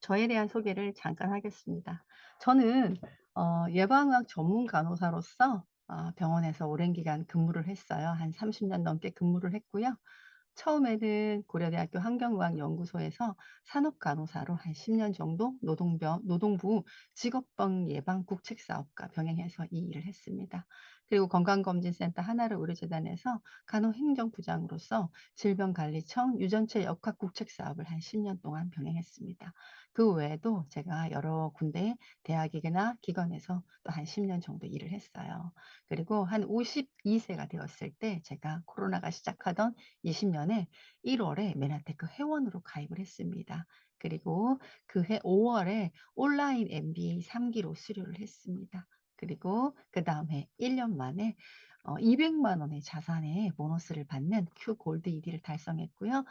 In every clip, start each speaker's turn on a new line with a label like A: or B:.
A: 저에 대한 소개를 잠깐 하겠습니다. 저는 예방의학 전문 간호사로서 병원에서 오랜 기간 근무를 했어요. 한 30년 넘게 근무를 했고요. 처음에는 고려대학교 환경의학연구소에서 산업간호사로 한 10년 정도 노동부 직업병 예방 국책사업과 병행해서 이 일을 했습니다. 그리고 건강검진센터 하나를 의료재단에서 간호행정부장으로서 질병관리청 유전체 역학 국책사업을 한 10년 동안 병행했습니다. 그 외에도 제가 여러 군데 대학이나 기관에서 또 한 10년 정도 일을 했어요. 그리고 한 52 세가 되었을 때 제가 코로나가 시작하던 20 년에 1 월에 메나테크 회원으로 가입을 했습니다. 그리고 그해 5 월에 온라인 MBA 3 기로 수료를 했습니다. 그리고 그다음 해 1년 만에 200만 원의 자산의 보너스를 받는 큐 골드 ED를 달성했고요.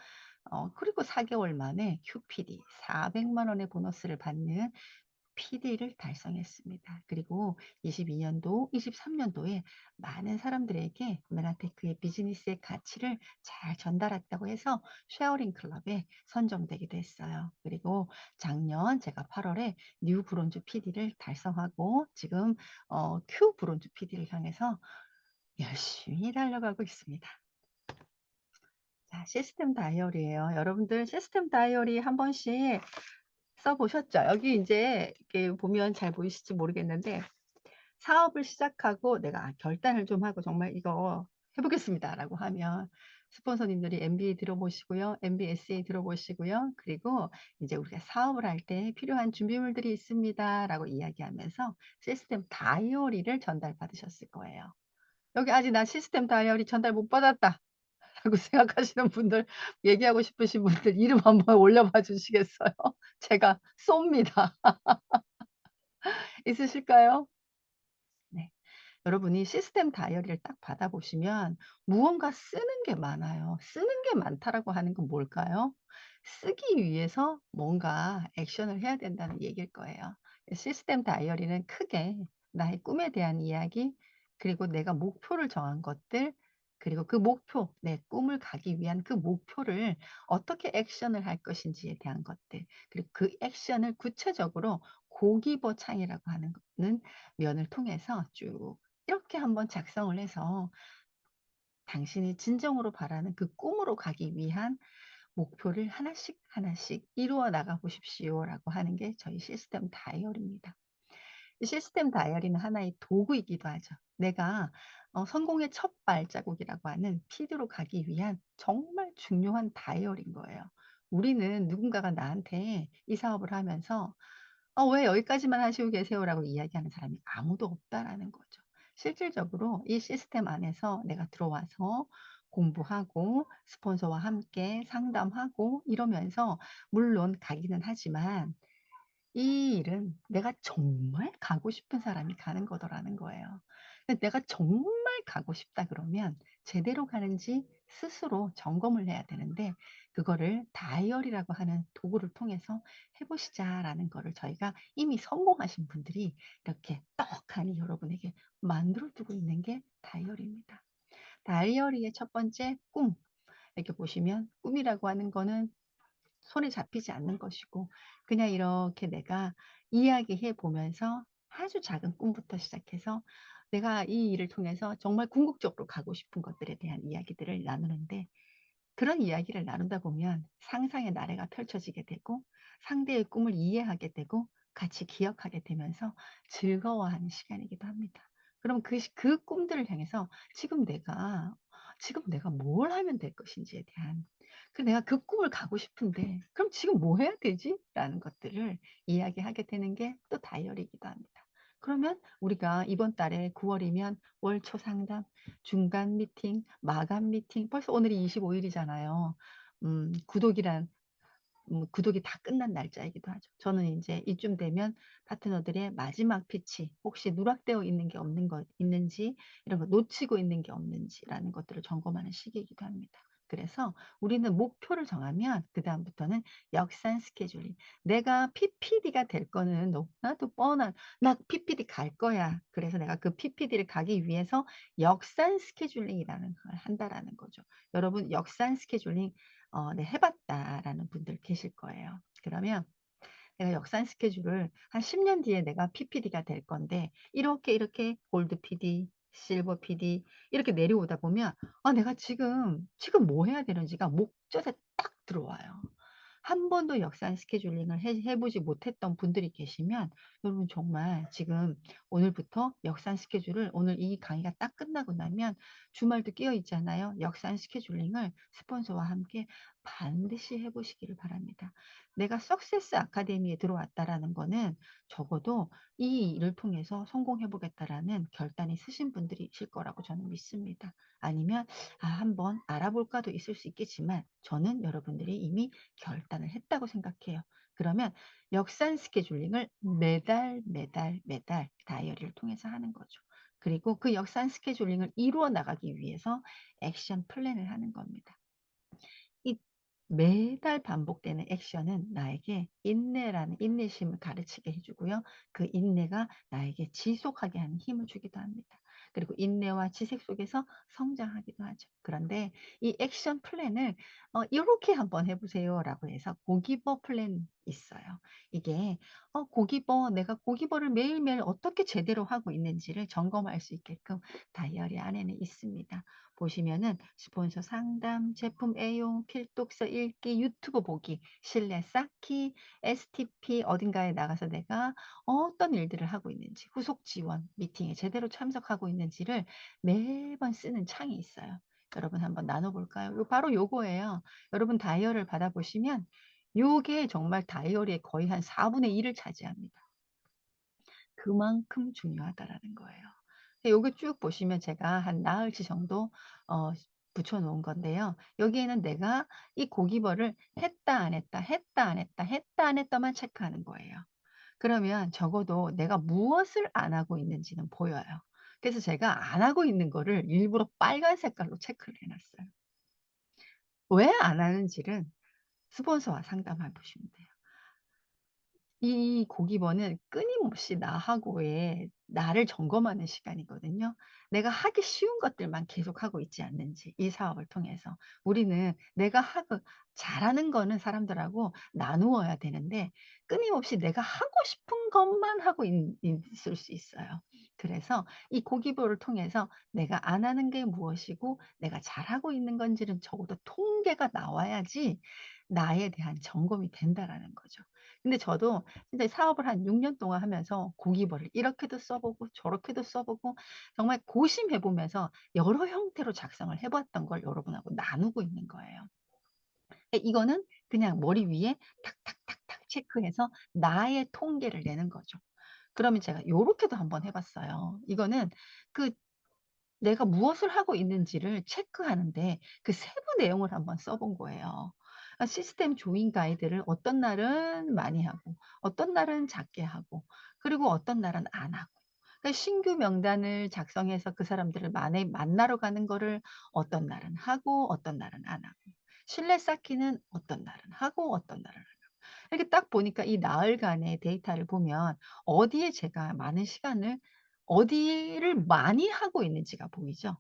A: 그리고 4 개월 만에 큐피디 400만 원의 보너스를 받는 PD를 달성했습니다. 그리고 22 년도, 23 년도에 많은 사람들에게 메나테크의 비즈니스의 가치를 잘 전달했다고 해서 쉐어링 클럽에 선정되기도 했어요. 그리고 작년 제가 8 월에 뉴 브론즈 PD를 달성하고 지금 큐 브론즈 PD를 향해서 열심히 달려가고 있습니다. 자, 시스템 다이어리예요. 여러분들 시스템 다이어리 한 번씩 써 보셨죠? 여기 인제 이렇게 보면 잘 보이실지 모르겠는데 사업을 시작하고 내가 결단을 좀 하고 '정말 이거 해 보겠습니다.'라고 하면 스폰서님들이 MBA 들어보시고요. MBSA 들어보시고요. 그리고 인제 "우리가 사업을 할 때 필요한 준비물들이 있습니다."라고 이야기하면서 시스템 다이어리를 전달받으셨을 거예요. 여기 아직 "나 시스템 다이어리 전달 못 받았다." 라고 생각하시는 분들, 얘기하고 싶으신 분들 이름 한번 올려봐 주시겠어요? 제가 쏩니다. 있으실까요? 네. 여러분이 시스템 다이어리를 딱 받아 보시면 무언가 쓰는 게 많아요. '쓰는 게 많다.'라고 하는 건 뭘까요? 쓰기 위해서 뭔가 액션을 해야 된다는 얘기일 거예요. 시스템 다이어리는 크게 나의 꿈에 대한 이야기, 그리고 내가 목표를 정한 것들, 그리고 그 목표, 내 꿈을 가기 위한 그 목표를 어떻게 액션을 할 것인지에 대한 것들, 그리고 그 액션을 구체적으로 고기버 창이라고 하는 거는 면을 통해서 쭉 이렇게 한번 작성을 해서 당신이 진정으로 바라는 그 꿈으로 가기 위한 목표를 하나씩 하나씩 이루어 나가 보십시오라고 하는 게 저희 시스템 다이어리입니다. 이 시스템 다이어리는 하나의 도구이기도 하죠. 내가 성공의 첫 발자국이라고 하는 PD로 가기 위한 정말 중요한 다이어리인 거예요. 우리는 누군가가 나한테 이 사업을 하면서 왜 여기까지만 하시고 계세요."라고 이야기하는 사람이 아무도 없다라는 거죠. 실질적으로 이 시스템 안에서 내가 들어와서 공부하고 스폰서와 함께 상담하고 이러면서 물론 가기는 하지만 이 일은 내가 정말 가고 싶은 사람이 가는 거더라는 거예요. 근데 내가 정말 가고 싶다 그러면 제대로 가는지 스스로 점검을 해야 되는데 그거를 다이어리라고 하는 도구를 통해서 해 보시자라는 거를 저희가 이미 성공하신 분들이 이렇게 떡하니 여러분에게 만들어 두고 있는 게 다이어리입니다. 다이어리의 첫 번째 꿈, 이렇게 보시면 꿈이라고 하는 거는 손에 잡히지 않는 것이고 그냥 이렇게 내가 이야기해 보면서 아주 작은 꿈부터 시작해서 내가 이 일을 통해서 정말 궁극적으로 가고 싶은 것들에 대한 이야기들을 나누는데 그런 이야기를 나누다 보면 상상의 나래가 펼쳐지게 되고 상대의 꿈을 이해하게 되고 같이 기억하게 되면서 즐거워하는 시간이기도 합니다. 그럼 그 꿈들을 향해서 지금 내가 뭘 하면 될 것인지에 대한, 내가 그 꿈을 가고 싶은데 '그럼 지금 뭐 해야 되지?' 라는 것들을 이야기하게 되는 게 또 다이어리이기도 합니다. 그러면 우리가 이번 달에 9 월이면 월 초 상담, 중간 미팅, 마감 미팅, 벌써 오늘이 25 일이잖아요. 구독이란 구독이 다 끝난 날짜이기도 하죠. 저는 인제 이쯤 되면 파트너들의 마지막 피치, 혹시 누락되어 있는 게 없는 것 있는지, 이런 거 놓치고 있는 게 없는지라는 것들을 점검하는 시기이기도 합니다. 그래서 우리는 목표를 정하면 그다음부터는 역산 스케줄링. 내가 PPD가 될 거는 너무나도 뻔한 '나 PPD 갈 거야.' 그래서 내가 그 PPD를 가기 위해서 역산 스케줄링이라는 걸 한다라는 거죠. 여러분 역산 스케줄링 네 해 봤다라는 분들 계실 거예요. 그러면 내가 역산 스케줄을 한 10년 뒤에 내가 PPD가 될 건데 이렇게, 이렇게 골드 PD, 실버 PD 이렇게 내려오다 보면 내가 지금 뭐 해야 되는지가 목젖에 딱 들어와요. 한 번도 역산 스케줄링을 해 보지 못했던 분들이 계시면 여러분 정말 지금 오늘부터 역산 스케줄을, 오늘 이 강의가 딱 끝나고 나면 주말도 끼어 있잖아요. 역산 스케줄링을 스폰서와 함께 반드시 해 보시기를 바랍니다. 내가 석세스 아카데미에 들어왔다라는 거는 적어도 '이 일을 통해서 성공해 보겠다.'라는 결단이 서신 분들이실 거라고 저는 믿습니다. 아니면 '아 한번 알아볼까.'도 있을 수 있겠지만 저는 여러분들이 이미 결단을 했다고 생각해요. 그러면 역산 스케줄링을 매달, 매달, 매달 다이어리를 통해서 하는 거죠. 그리고 그 역산 스케줄링을 이루어 나가기 위해서 액션 플랜을 하는 겁니다. 이 매달 반복되는 액션은 나에게 인내라는 인내심을 가르치게 해 주고요. 그 인내가 나에게 지속하게 하는 힘을 주기도 합니다. 그리고 인내와 지색 속에서 성장하기도 하죠. 그런데 이 액션 플랜을 "요렇게 한번 해 보세요."라고 해서 고기버 플랜 있어요. 이게 고기버, 내가 고기버를 매일매일 어떻게 제대로 하고 있는지를 점검할 수 있게끔 다이어리 안에는 있습니다. 보시면은 스폰서 상담, 제품 애용, 필독서 읽기, 유튜브 보기, 실내 쌓기, STP 어딘가에 나가서 내가 어떤 일들을 하고 있는지, 후속 지원, 미팅에 제대로 참석하고 있는지를 매번 쓰는 창이 있어요. 여러분 한번 나눠 볼까요? 바로 요거예요. 여러분 다이어리를 받아 보시면 요게 정말 다이어리의 거의 한 4분의 1을 차지합니다. 그만큼 중요하다라는 거예요. 요거 쭉 보시면 제가 한 나흘치 정도 어 붙여 놓은 건데요. 여기에는 내가 이 고기버를 했다 안 했다, 했다 안 했다, 했다 안 했다만 체크하는 거예요. 그러면 적어도 내가 무엇을 안 하고 있는지는 보여요. 그래서 제가 안 하고 있는 거를 일부러 빨간 색깔로 체크를 해 놨어요. 왜 안 하는지는 스폰서와 상담해 보시면 돼요. 이 고기버는 끊임없이 나하고의 나를 점검하는 시간이거든요. 내가 하기 쉬운 것들만 계속하고 있지 않는지, 이 사업을 통해서. 우리는 내가 하고 잘하는 거는 사람들하고 나누어야 되는데 끊임없이 내가 하고 싶은 것만 하고 있을 수 있어요. 그래서 이 고기버를 통해서 내가 안 하는 게 무엇이고 내가 잘하고 있는 건지는 적어도 통계가 나와야지 나에 대한 점검이 된다라는 거죠. 근데 저도 진짜 사업을 한 6년 동안 하면서 고기버를 이렇게도 써 보고 저렇게도 써 보고 정말 고심해 보면서 여러 형태로 작성을 해 봤던 걸 여러분하고 나누고 있는 거예요. 이거는 그냥 머리 위에 탁탁탁탁 체크해서 나의 통계를 내는 거죠. 그러면 제가 요렇게도 한번 해 봤어요. 이거는 그 내가 무엇을 하고 있는지를 체크하는데 그 세부 내용을 한번 써본 거예요. 시스템 조인 가이드를 어떤 날은 많이 하고 어떤 날은 작게 하고 그리고 어떤 날은 안 하고, 신규 명단을 작성해서 그 사람들을 만나러 가는 거를 어떤 날은 하고 어떤 날은 안 하고, 실내 쌓기는 어떤 날은 하고 어떤 날은 안 하고. 이렇게 딱 보니까 이 나흘간의 데이터를 보면 어디에 제가 많은 시간을, 어디를 많이 하고 있는지가 보이죠.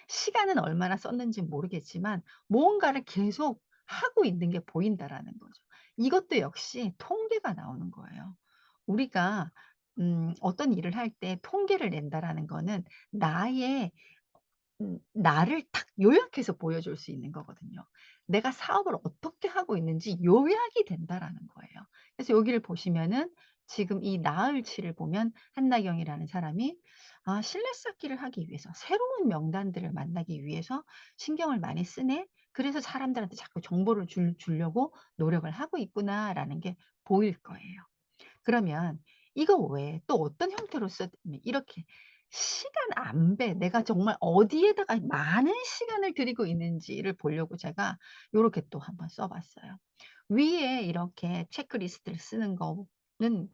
A: 시간은 얼마나 썼는지는 모르겠지만 뭔가를 계속 하고 있는 게 보인다라는 거죠. 이것도 역시 통계가 나오는 거예요. 우리가 어떤 일을 할 때 통계를 낸다라는 거는 나의 나를 딱 요약해서 보여줄 수 있는 거거든요. 내가 사업을 어떻게 하고 있는지 요약이 된다라는 거예요. 그래서 여기를 보시면은 지금 이 나흘치를 보면 한나경이라는 사람이 실내 쌓기를 하기 위해서 새로운 명단들을 만나기 위해서 신경을 많이 쓰네. 그래서 사람들한테 자꾸 정보를 주려고 노력을 하고 있구나라는 게 보일 거예요. 그러면 이거 외에 또 어떤 형태로 쓰면 이렇게 시간 안배, 내가 정말 어디에다가 많은 시간을 들이고 있는지를 보려고 제가 요렇게 또 한번 써 봤어요. 위에 이렇게 체크리스트를 쓰는 거는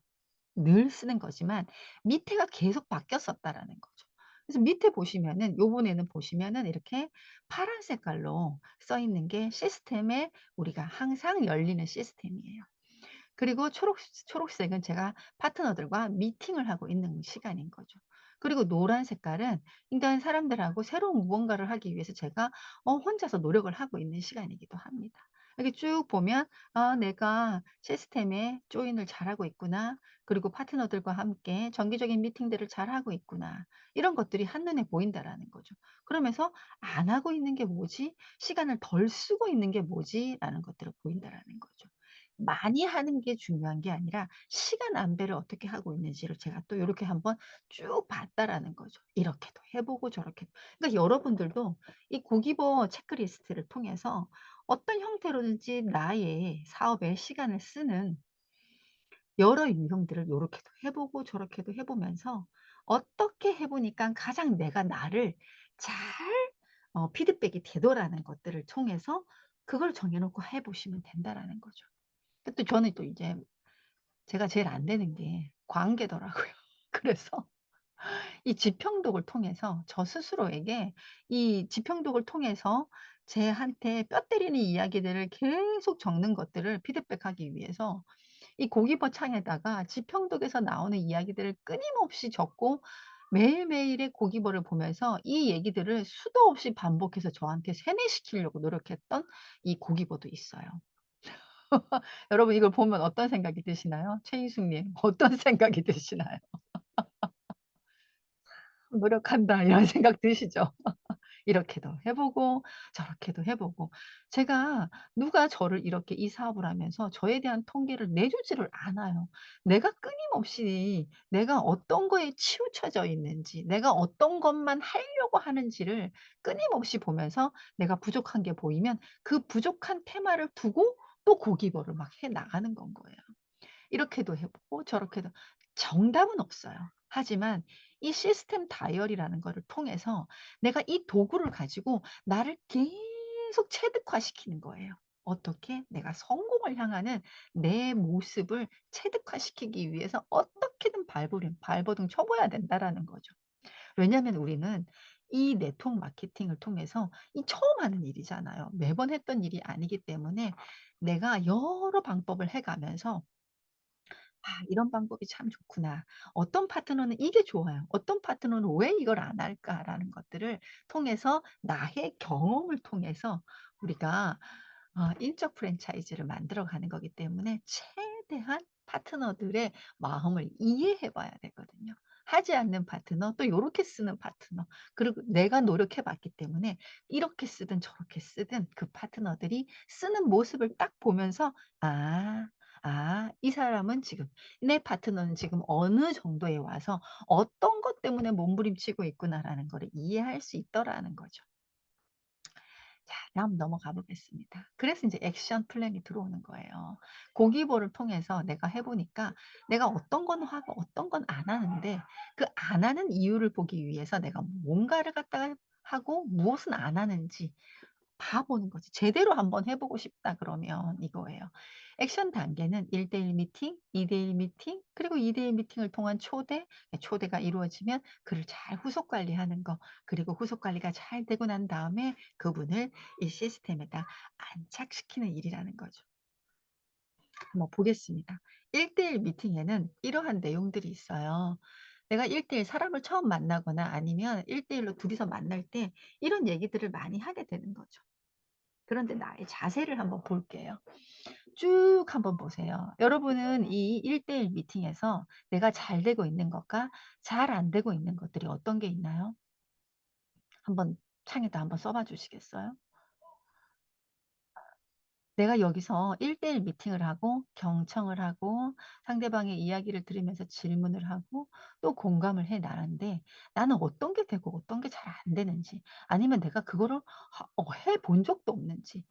A: 늘 쓰는 거지만 밑에가 계속 바뀌었었다라는 거죠. 그래서 밑에 보시면은, 요번에는 보시면은 이렇게 파란 색깔로 써 있는 게 시스템에 우리가 항상 열리는 시스템이에요. 그리고 초록색은 제가 파트너들과 미팅을 하고 있는 시간인 거죠. 그리고 노란 색깔은 일단 사람들하고 새로운 무언가를 하기 위해서 제가 혼자서 노력을 하고 있는 시간이기도 합니다. 이렇게 쭉 보면 '아 내가 시스템에 조인을 잘하고 있구나. 그리고 파트너들과 함께 정기적인 미팅들을 잘하고 있구나.' 이런 것들이 한눈에 보인다라는 거죠. 그러면서 '안 하고 있는 게 뭐지? 시간을 덜 쓰고 있는 게 뭐지?'라는 것들을 보인다라는 거죠. 많이 하는 게 중요한 게 아니라 시간 안배를 어떻게 하고 있는지를 제가 또 요렇게 한번 쭉 봤다라는 거죠. 이렇게도 해 보고 저렇게도. 그러니까 여러분들도 이 고기버 체크리스트를 통해서 어떤 형태로든지 나의 사업에 시간을 쓰는 여러 유형들을 요렇게도 해 보고 저렇게도 해 보면서 어떻게 해 보니깐 가장 내가 나를 잘 피드백이 되더라는 것들을 통해서 그걸 정해 놓고 해 보시면 된다라는 거죠. 근데 또 저는 또 이제 제가 제일 안 되는 게 관계더라고요. 그래서 이 지평독을 통해서 저 스스로에게 이 지평독을 통해서 쟤한테 뼈 때리는 이야기들을 계속 적는 것들을 피드백하기 위해서 이 고기버 창에다가 지평독에서 나오는 이야기들을 끊임없이 적고 매일매일의 고기버를 보면서 이 얘기들을 수도 없이 반복해서 저한테 세뇌시키려고 노력했던 이 고기버도 있어요. 여러분 이걸 보면 어떤 생각이 드시나요? 최희숙 님 어떤 생각이 드시나요? '노력한다.' 이런 생각 드시죠? 이렇게도 해 보고 저렇게도 해 보고 제가 누가 저를 이렇게 이 사업을 하면서 저에 대한 통계를 내주지를 않아요. 내가 끊임없이 내가 어떤 거에 치우쳐져 있는지 내가 어떤 것만 하려고 하는지를 끊임없이 보면서 내가 부족한 게 보이면 그 부족한 테마를 두고 또 고기버를 막 해 나가는 건 거예요. 이렇게도 해 보고 저렇게도 정답은 없어요. 하지만 이 시스템 다이어리라는 거를 통해서 내가 이 도구를 가지고 나를 계속 체득화시키는 거예요. 어떻게? 내가 성공을 향하는 내 모습을 체득화시키기 위해서 어떻게든 발버둥 쳐 봐야 된다라는 거죠. 왜냐하면 우리는 이 네트워크 마케팅을 통해서 이 처음 하는 일이잖아요. 매번 했던 일이 아니기 때문에 내가 여러 방법을 해 가면서 '아 이런 방법이 참 좋구나. 어떤 파트너는 이게 좋아요. 어떤 파트너는 왜 이걸 안 할까?'라는 것들을 통해서 나의 경험을 통해서 우리가 인적 프랜차이즈를 만들어 가는 거기 때문에 최대한 파트너들의 마음을 이해해 봐야 되거든요. 하지 않는 파트너 또 요렇게 쓰는 파트너 그리고 내가 노력해 봤기 때문에 이렇게 쓰든 저렇게 쓰든 그 파트너들이 쓰는 모습을 딱 보면서 '아, 이 사람은 지금 내 파트너는 지금 어느 정도에 와서 어떤 것 때문에 몸부림치고 있구나.'라는 거를 이해할 수 있더라는 거죠. 자 다음 넘어가 보겠습니다. 그래서 인제 액션 플랜이 들어오는 거예요. 고기보를 통해서 내가 해 보니까 내가 어떤 건 하고 어떤 건 안 하는데 그 안 하는 이유를 보기 위해서 내가 뭔가를 갖다가 하고 무엇은 안 하는지 봐 보는 거지. 제대로 한번 해 보고 싶다 그러면 이거예요. 액션 단계는 1대1 미팅, 2대1 미팅, 그리고 2대1 미팅을 통한 초대, 초대가 이루어지면 그를 잘 후속 관리하는 거, 그리고 후속 관리가 잘 되고 난 다음에 그분을 이 시스템에다 안착시키는 일이라는 거죠. 한번 보겠습니다. 1대1 미팅에는 이러한 내용들이 있어요. 내가 1대1 사람을 처음 만나거나 아니면 1대1로 둘이서 만날 때 이런 얘기들을 많이 하게 되는 거죠. 그런데 나의 자세를 한번 볼게요. 쭉 한번 보세요. 여러분은 이 1대1 미팅에서 내가 잘 되고 있는 것과 잘 안 되고 있는 것들이 어떤 게 있나요? 한번 창에다 한번 써 봐 주시겠어요? 내가 여기서 1대1 미팅을 하고 경청을 하고 상대방의 이야기를 들으면서 질문을 하고 또 공감을 해 나가는데 나는 어떤 게 되고 어떤 게 잘 안 되는지 아니면 내가 그거를 해 본 적도 없는지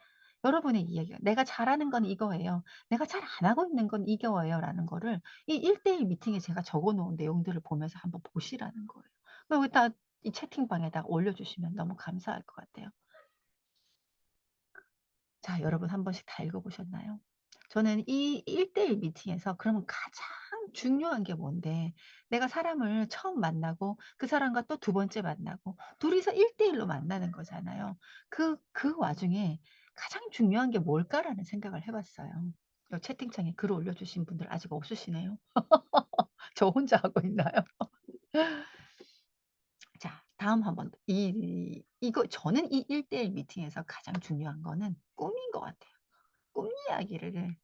A: 여러분의 이야기가 '내가 잘하는 건 이거예요. 내가 잘 안 하고 있는 건 이거예요.'라는 거를 이 1대1 미팅에 제가 적어 놓은 내용들을 보면서 한번 보시라는 거예요. 여기다 이 채팅방에다가 올려주시면 너무 감사할 것 같아요. 자 여러분 한 번씩 다 읽어 보셨나요? 저는 이 1대1 미팅에서 그러면 가장 중요한 게 뭔데 내가 사람을 처음 만나고 그 사람과 또 두 번째 만나고 둘이서 1대1로 만나는 거잖아요. 그 와중에 '가장 중요한 게 뭘까?'라는 생각을 해 봤어요. 요 채팅창에 글 올려주신 분들 아직 없으시네요. 저 혼자 하고 있나요? 자 다음 한번 이거 저는 이 1대1 미팅에서 가장 중요한 거는 꿈인 것 같아요. 꿈 이야기를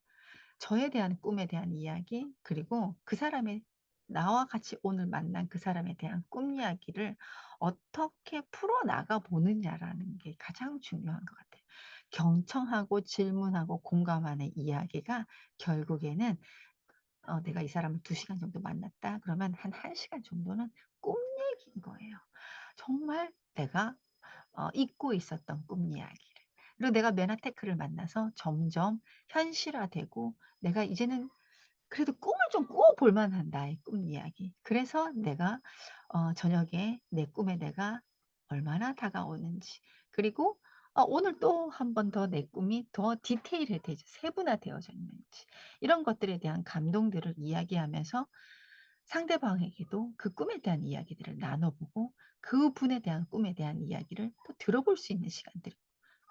A: 저에 대한 꿈에 대한 이야기 그리고 그 사람의 나와 같이 오늘 만난 그 사람에 대한 꿈 이야기를 어떻게 풀어나가 보느냐라는 게 가장 중요한 것 같아요. 경청하고 질문하고 공감하는 이야기가 결국에는 내가 이 사람을 2시간 정도 만났다 그러면 한 1시간 정도는 꿈 얘기인 거예요. 정말 내가 잊고 있었던 꿈 이야기를. 그리고 내가 맨하테크를 만나서 점점 현실화되고 내가 이제는 그래도 꿈을 좀 꾸어 볼 만한 나의 꿈 이야기. 그래서 내가 저녁에 내 꿈에 내가 얼마나 다가오는지 그리고 오늘 또 한 번 더 내 꿈이 더 디테일해져 세분화되어져 있는지 이런 것들에 대한 감동들을 이야기하면서 상대방에게도 그 꿈에 대한 이야기들을 나눠 보고 그분에 대한 꿈에 대한 이야기를 또 들어볼 수 있는 시간들.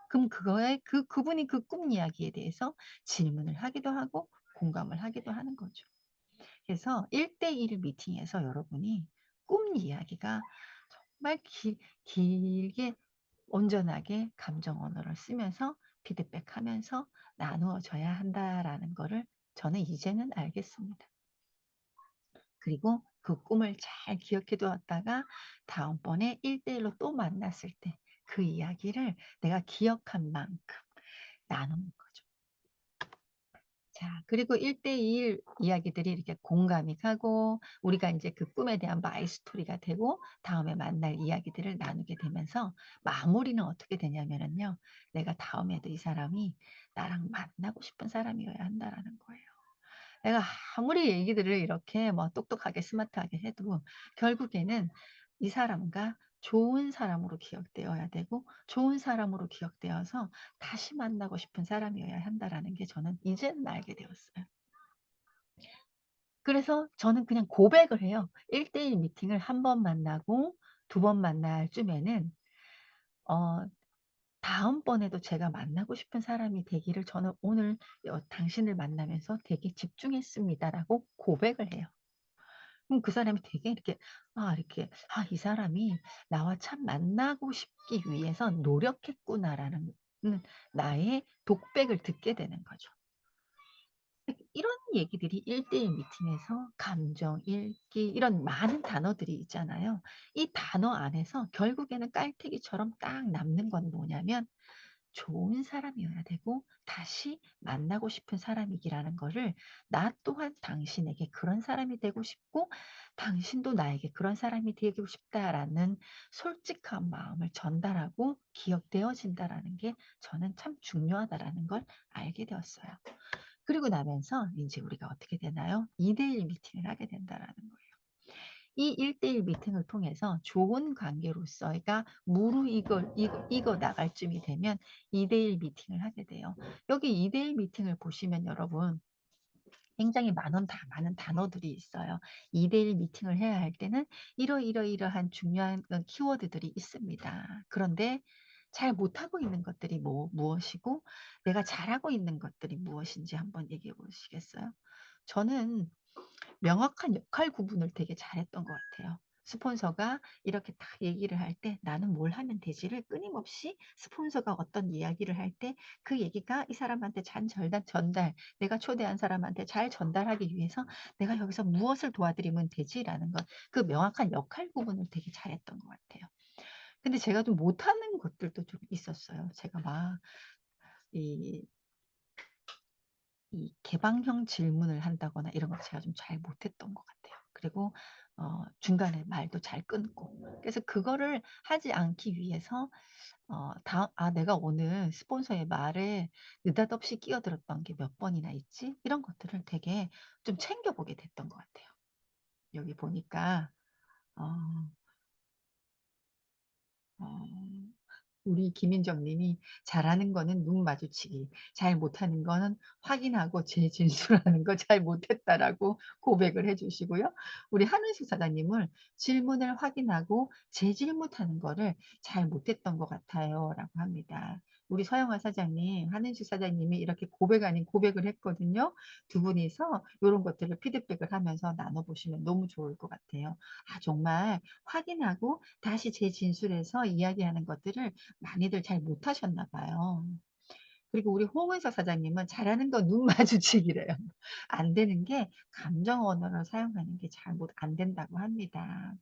A: 그럼 그거에 그분이 그 꿈 이야기에 대해서 질문을 하기도 하고 공감을 하기도 하는 거죠. 그래서 1대1 미팅에서 여러분이 꿈 이야기가 정말 길게 온전하게 감정 언어를 쓰면서 피드백하면서 나누어져야 한다라는 거를 저는 이제는 알겠습니다. 그리고 그 꿈을 잘 기억해 두었다가 다음번에 1대1로 또 만났을 때 그 이야기를 내가 기억한 만큼 나누는 거죠. 자, 그리고 1대1 이야기들이 이렇게 공감이 가고 우리가 이제 그 꿈에 대한 마이 스토리가 되고 다음에 만날 이야기들을 나누게 되면서 마무리는 어떻게 되냐면은요. 내가 다음에도 이 사람이 나랑 만나고 싶은 사람이어야 한다라는 거예요. 내가 아무리 얘기들을 이렇게 뭐 똑똑하게 스마트하게 해도 결국에는 이 사람과 좋은 사람으로 기억되어야 되고 좋은 사람으로 기억되어서 다시 만나고 싶은 사람이어야 한다라는 게 저는 이제는 알게 되었어요. 그래서 저는 그냥 고백을 해요. 1대1 미팅을 한 번 만나고 2번 만날 쯤에는 어 다음번에도 제가 만나고 싶은 사람이 되기를 저는 오늘 당신을 만나면서 되게 집중했습니다라고 고백을 해요. 그럼 그 사람이 되게 이렇게 '아 이 사람이 나와 참 만나고 싶기 위해서 노력했구나.'라는 나의 독백을 듣게 되는 거죠. 이런 얘기들이 1대1 미팅에서 감정 읽기 이런 많은 단어들이 있잖아요. 이 단어 안에서 결국에는 깔때기처럼 딱 남는 건 뭐냐면 좋은 사람이어야 되고 다시 만나고 싶은 사람이기라는 거를 나 또한 당신에게 그런 사람이 되고 싶고 당신도 나에게 그런 사람이 되고 싶다라는 솔직한 마음을 전달하고 기억되어진다라는 게 저는 참 중요하다라는 걸 알게 되었어요. 그리고 나면서 인제 우리가 어떻게 되나요? 2대1 미팅을 하게 된다라는 거예요. 이 1대1 미팅을 통해서 좋은 관계로서가 무르익어 나갈 쯤이 되면 2대1 미팅을 하게 돼요. 여기 2대1 미팅을 보시면 여러분 굉장히 많은 단어들이 있어요. 2대1 미팅을 해야 할 때는 이러이러이러한 중요한 키워드들이 있습니다. 그런데 잘 못하고 있는 것들이 무엇이고 내가 잘하고 있는 것들이 무엇인지 한번 얘기해 보시겠어요? 저는 명확한 역할 구분을 되게 잘했던 것 같아요. 스폰서가 이렇게 딱 얘기를 할 때 '나는 뭘 하면 되지?'를 끊임없이 스폰서가 어떤 이야기를 할 때 그 얘기가 이 사람한테 잘 전달 내가 초대한 사람한테 잘 전달하기 위해서 '내가 여기서 무엇을 도와드리면 되지?'라는 것 그 명확한 역할 구분을 되게 잘했던 것 같아요. 근데 제가 좀 못하는 것들도 좀 있었어요. 제가 막 이 개방형 질문을 한다거나 이런 걸 제가 좀 잘 못했던 것 같아요. 그리고 중간에 말도 잘 끊고. 그래서 그거를 하지 않기 위해서 내가 오늘 스폰서의 말에 느닷없이 끼어들었던 게 몇 번이나 있지?' 이런 것들을 되게 좀 챙겨 보게 됐던 것 같아요. 여기 보니까 어 어 우리 김인정 님이 "잘하는 거는 눈 마주치기, 잘 못하는 거는 확인하고 재진술하는 거 잘 못했다."라고 고백을 해 주시고요. 우리 한은숙 사장님을 "질문을 확인하고 재질문하는 거를 잘 못했던 것 같아요."라고 합니다. 우리 서영화 사장님, 한은숙 사장님이 이렇게 고백 아닌 고백을 했거든요. 두 분이서 요런 것들을 피드백을 하면서 나눠 보시면 너무 좋을 것 같아요. 정말 확인하고 다시 재진술해서 이야기하는 것들을 많이들 잘 못하셨나 봐요. 그리고 우리 홍은서 사장님은 잘하는 거 눈 마주치기래요. 안 되는 게 감정 언어를 사용하는 게 잘 못 안 된다고 합니다.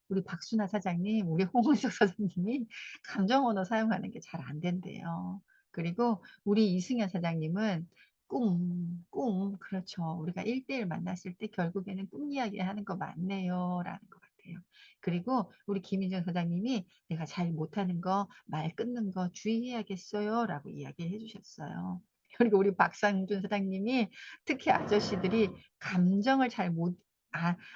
A: 우리 박순아 사장님, 우리 홍은석 사장님이 감정 언어 사용하는 게 잘 안 된대요. 그리고 우리 이승현 사장님은 그렇죠. 우리가 1대1 만났을 때 결국에는 "꿈 이야기하는 거 맞네요."라는 것 같아요. 그리고 우리 김인정 사장님이 "내가 잘 못하는 거, 말 끊는 거 주의해야겠어요."라고 이야기해 주셨어요. 그리고 우리 박상준 사장님이 특히 아저씨들이 감정을 잘 못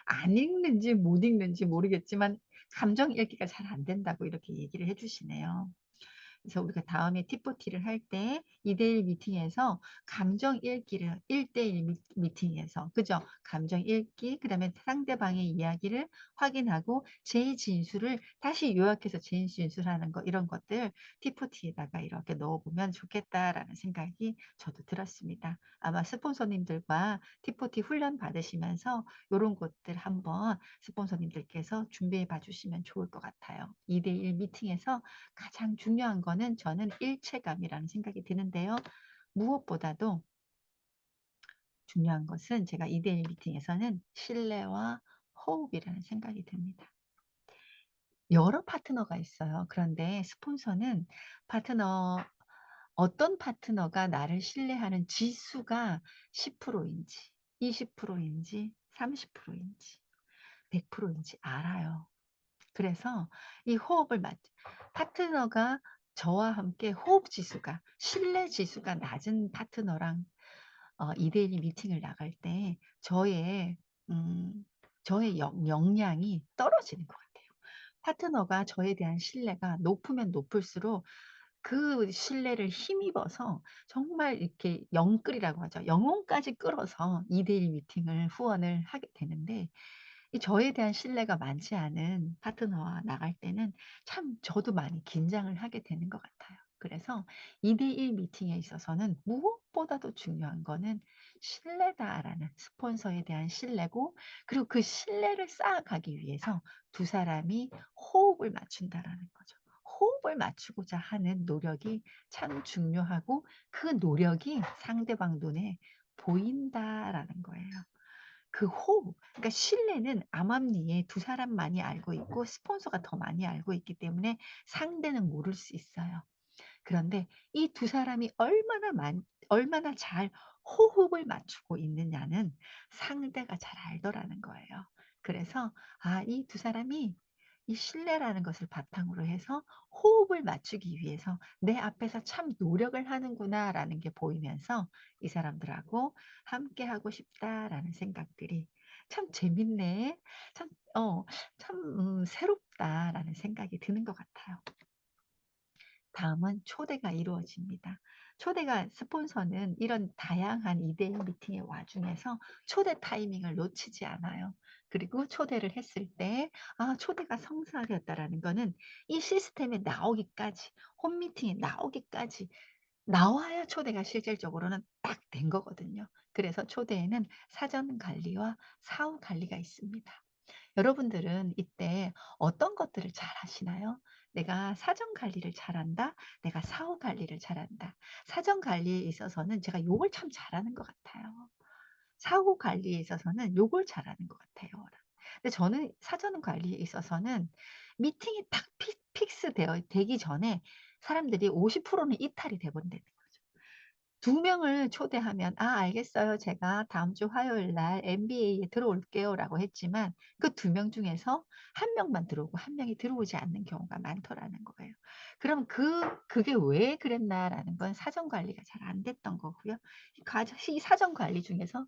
A: 안 읽는지 못 읽는지 모르겠지만 감정 읽기가 잘 안 된다고 이렇게 얘기를 해 주시네요. 그래서 우리가 다음에 티포티를 할 때 2대1 미팅에서 감정 읽기를 1대1 미팅에서 그죠? 감정 읽기 그다음에 상대방의 이야기를 확인하고 제 진술을 다시 요약해서 제 진술하는 거 이런 것들 티포티에다가 이렇게 넣어 보면 좋겠다라는 생각이 저도 들었습니다. 아마 스폰서님들과 티포티 훈련 받으시면서 요런 것들 한번 스폰서님들께서 준비해 봐 주시면 좋을 것 같아요. 2대1 미팅에서 가장 중요한 거는 저는 일체감이라는 생각이 드는데요. 무엇보다도 중요한 것은 제가 2대1 미팅에서는 신뢰와 호흡이라는 생각이 듭니다. 여러 파트너가 있어요. 그런데 스폰서는 파트너 어떤 파트너가 나를 신뢰하는 지수가 10% 인지 20% 인지 30% 인지 100% 인지 알아요. 그래서 이 호흡을 맞 파트너가 저와 함께 호흡 지수가 신뢰 지수가 낮은 파트너랑 2대1 미팅을 나갈 때 음 저의 역량이 떨어지는 것 같아요. 파트너가 저에 대한 신뢰가 높으면 높을수록 그 신뢰를 힘입어서 정말 이렇게 영끌이라고 하죠. 영혼까지 끌어서 2대1 미팅을 후원을 하게 되는데 이 저에 대한 신뢰가 많지 않은 파트너와 나갈 때는 참 저도 많이 긴장을 하게 되는 것 같아요. 그래서 2대1 미팅에 있어서는 무엇보다도 중요한 거는 신뢰다라는 스폰서에 대한 신뢰고 그리고 그 신뢰를 쌓아가기 위해서 두 사람이 호흡을 맞춘다라는 거죠. 호흡을 맞추고자 하는 노력이 참 중요하고 그 노력이 상대방 눈에 보인다라는 거예요. 그 호흡 그러니까 신뢰는 암암리에 두 사람만이 알고 있고 스폰서가 더 많이 알고 있기 때문에 상대는 모를 수 있어요. 그런데 이 두 사람이 얼마나 잘 호흡을 맞추고 있느냐는 상대가 잘 알더라는 거예요. 그래서 이 두 사람이 이 신뢰라는 것을 바탕으로 해서 호흡을 맞추기 위해서 '내 앞에서 참 노력을 하는구나.'라는 게 보이면서 '이 사람들하고 함께하고 싶다.'라는 생각들이 '참 재밌네. 참 참 새롭다.'라는 생각이 드는 것 같아요. 다음은 초대가 이루어집니다. 초대가 스폰서는 이런 다양한 2대1 미팅의 와중에서 초대 타이밍을 놓치지 않아요. 그리고 초대를 했을 때 초대가 성사되었다라는 거는 이 시스템에 나오기까지 홈미팅에 나오기까지 나와야 초대가 실질적으로는 딱 된 거거든요. 그래서 초대에는 사전 관리와 사후 관리가 있습니다. 여러분들은 이때 어떤 것들을 잘하시나요? '내가 사전 관리를 잘한다. 내가 사후 관리를 잘한다.' 사전 관리에 있어서는 제가 요걸 참 잘하는 것 같아요. 사후 관리에 있어서는 요걸 잘하는 것 같아요. 근데 저는 사전 관리에 있어서는 미팅이 딱 픽스되어 되기 전에 사람들이 50%는 이탈이 돼 버린다는 거죠. 2 명을 초대하면 "아 알겠어요. 제가 다음 주 화요일 날 MBA에 들어올게요."라고 했지만 그 2명 중에서 1 명만 들어오고 1 명이 들어오지 않는 경우가 많더라는 거예요. 그럼 그게 '왜 그랬나.'라는 건 사전 관리가 잘 안 됐던 거고요. 이 사전 관리 중에서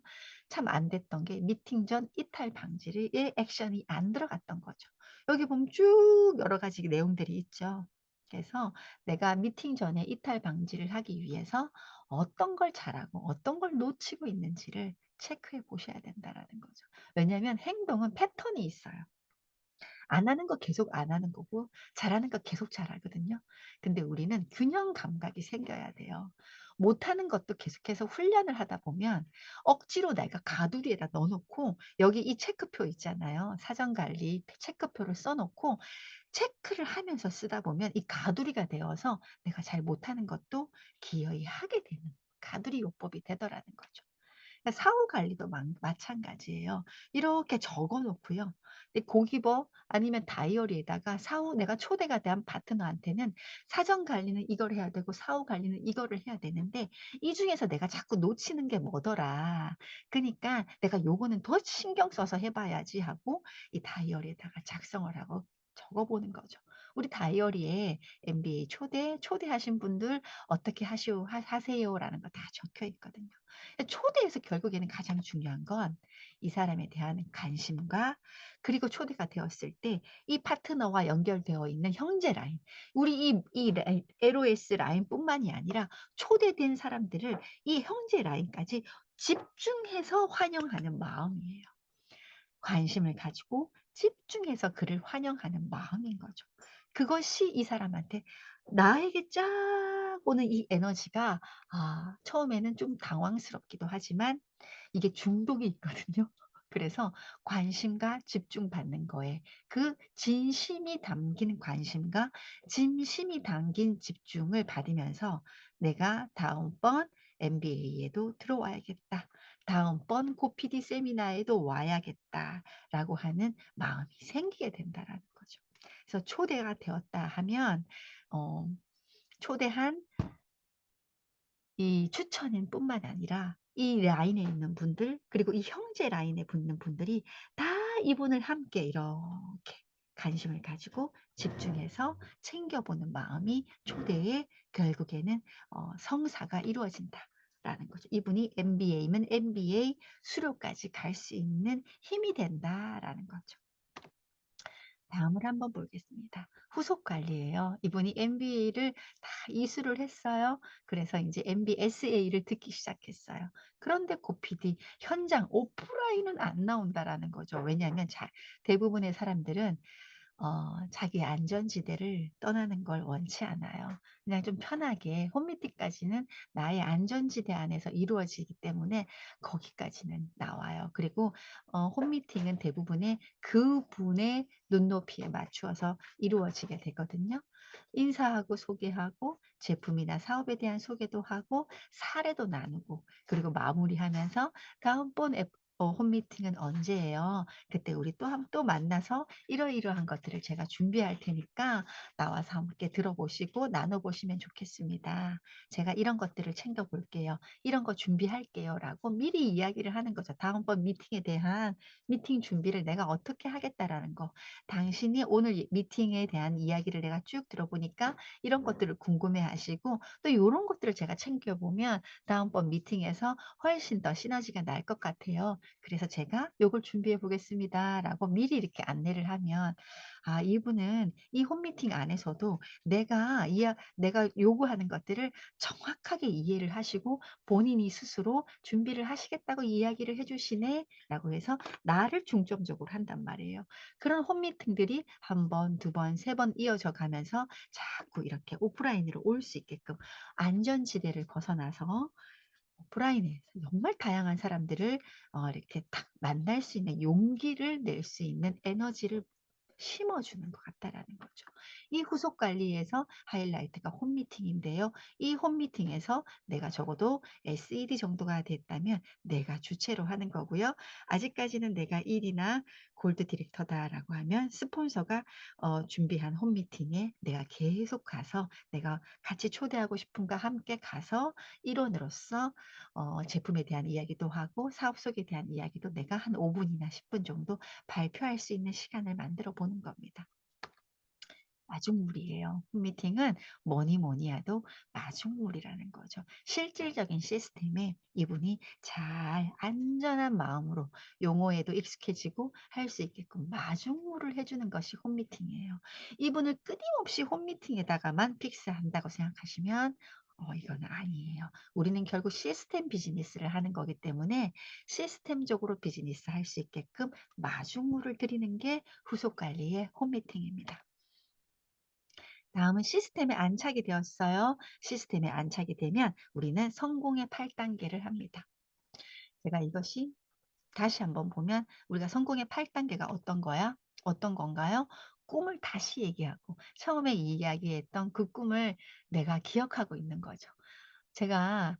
A: 참 안 됐던 게 미팅 전 이탈 방지를 의 액션이 안 들어갔던 거죠. 여기 보면 쭉 여러 가지 내용들이 있죠. 그래서 내가 미팅 전에 이탈 방지를 하기 위해서 어떤 걸 잘하고 어떤 걸 놓치고 있는지를 체크해 보셔야 된다라는 거죠. 왜냐하면 행동은 패턴이 있어요. 안 하는 거 계속 안 하는 거고 잘하는 거 계속 잘하거든요. 근데 우리는 균형 감각이 생겨야 돼요. 못하는 것도 계속해서 훈련을 하다 보면 억지로 내가 가두리에다 넣어 놓고 여기 이 체크표 있잖아요. 사전 관리 체크표를 써 놓고 체크를 하면서 쓰다 보면 이 가두리가 되어서 내가 잘 못하는 것도 기어이 하게 되는 가두리 요법이 되더라는 거죠. 그러니까 사후 관리도 마찬가지예요. 이렇게 적어 놓고요. 이 고기버 아니면 다이어리에다가 사후 내가 초대가 된 파트너한테는 사전 관리는 이걸 해야 되고 사후 관리는 이거를 해야 되는데 이 중에서 내가 자꾸 놓치는 게 뭐더라. 그니까 '내가 요거는 더 신경 써서 해 봐야지.' 하고 이 다이어리에다가 작성을 하고 적어 보는 거죠. 우리 다이어리에 MBA 초대하신 분들 어떻게 하세요라는 거 다 적혀 있거든요. 초대에서 결국에는 가장 중요한 건 이 사람에 대한 관심과 그리고 초대가 되었을 때 이 파트너와 연결되어 있는 형제 라인. 우리 이 LOS 라인뿐만이 아니라 초대된 사람들을 이 형제 라인까지 집중해서 환영하는 마음이에요. 관심을 가지고 집중해서 그를 환영하는 마음인 거죠. 그것이 이 사람한테 나에게 쫙 오는 이 에너지가 처음에는 좀 당황스럽기도 하지만 이게 중독이 있거든요. 그래서 관심과 집중받는 거에 그 진심이 담긴 관심과 진심이 담긴 집중을 받으면서 '내가 다음번 MBA에도 들어와야겠다. 다음번 고PD 세미나에도 와야겠다.'라고 하는 마음이 생기게 된다라는 거죠. 그래서 초대가 되었다 하면 어 초대한 이 추천인 뿐만 아니라 이 라인에 있는 분들 그리고 이 형제 라인에 붙는 분들이 다 이분을 함께 이렇게 관심을 가지고 집중해서 챙겨보는 마음이 초대에 결국에는 성사가 이루어진다라는 거죠. 이분이 MBA면 MBA 수료까지 갈 수 있는 힘이 된다라는 거죠. 다음을 한번 보겠습니다. 후속 관리예요. 이분이 MBA를 다 이수를 했어요. 그래서 인제 MBSA를 듣기 시작했어요. 그런데 고PD 현장 오프라인은 안 나온다라는 거죠. 왜냐하면 대부분의 사람들은 자기 안전지대를 떠나는 걸 원치 않아요. 그냥 좀 편하게 홈미팅까지는 나의 안전지대 안에서 이루어지기 때문에 거기까지는 나와요. 그리고 홈미팅은 대부분의 그분의 눈높이에 맞추어서 이루어지게 되거든요. 인사하고 소개하고 제품이나 사업에 대한 소개도 하고 사례도 나누고 그리고 마무리하면서 "다음번 홈미팅은 언제예요? 그때 우리 또 만나서 이러이러한 것들을 제가 준비할 테니까 나와서 함께 들어보시고 나눠 보시면 좋겠습니다. 제가 이런 것들을 챙겨 볼게요. 이런 거 준비할게요."라고 미리 이야기를 하는 거죠. 다음번 미팅에 대한 미팅 준비를 내가 어떻게 하겠다라는 거. 당신이 오늘 미팅에 대한 이야기를 내가 쭉 들어보니까 이런 것들을 궁금해하시고 또 요런 것들을 제가 챙겨 보면 다음번 미팅에서 훨씬 더 시너지가 날 것 같아요. 그래서 제가 "요걸 준비해 보겠습니다."라고 미리 이렇게 안내를 하면 이분은 이 홈미팅 안에서도 내가 요구하는 것들을 정확하게 이해를 하시고 본인이 스스로 "준비를 하시겠다고 이야기를 해 주시네."라고 해서 나를 중점적으로 한단 말이에요. 그런 홈미팅들이 한 번, 두 번, 세 번 이어져 가면서 자꾸 이렇게 오프라인으로 올 수 있게끔 안전지대를 벗어나서 오프라인에서 정말 다양한 사람들을 이렇게 딱 만날 수 있는 용기를 낼 수 있는 에너지를 심어주는 것 같다라는 거죠. 이 후속 관리에서 하이라이트가 홈미팅인데요. 이 홈미팅에서 내가 적어도 SED 정도가 됐다면 내가 주최로 하는 거고요. 아직까지는 내가 1 위나 골드 디렉터다라고 하면 스폰서가 준비한 홈미팅에 내가 계속 가서 내가 같이 초대하고 싶음과 함께 가서 일원으로서 제품에 대한 이야기도 하고 사업 속에 대한 이야기도 내가 한 5 분이나 10분 정도 발표할 수 있는 시간을 만들어 보는 겁니다. 마중물이에요. 홈미팅은 뭐니 뭐니 해도 마중물이라는 거죠. 실질적인 시스템에 이분이 잘 안전한 마음으로 용어에도 익숙해지고 할 수 있게끔 마중물을 해 주는 것이 홈미팅이에요. 이분을 끊임없이 홈미팅에다가만 픽스한다고 생각하시면 이거는 아니에요. 우리는 결국 시스템 비즈니스를 하는 거기 때문에 시스템적으로 비즈니스 할 수 있게끔 마중물을 드리는 게 후속 관리의 홈미팅입니다. 다음은 시스템에 안착이 되었어요. 시스템에 안착이 되면 우리는 성공의 8 단계를 합니다. 제가 이것이 다시 한번 보면 우리가 성공의 8 단계가 어떤 건가요? 꿈을 다시 얘기하고 처음에 이야기했던 그 꿈을 내가 기억하고 있는 거죠. 제가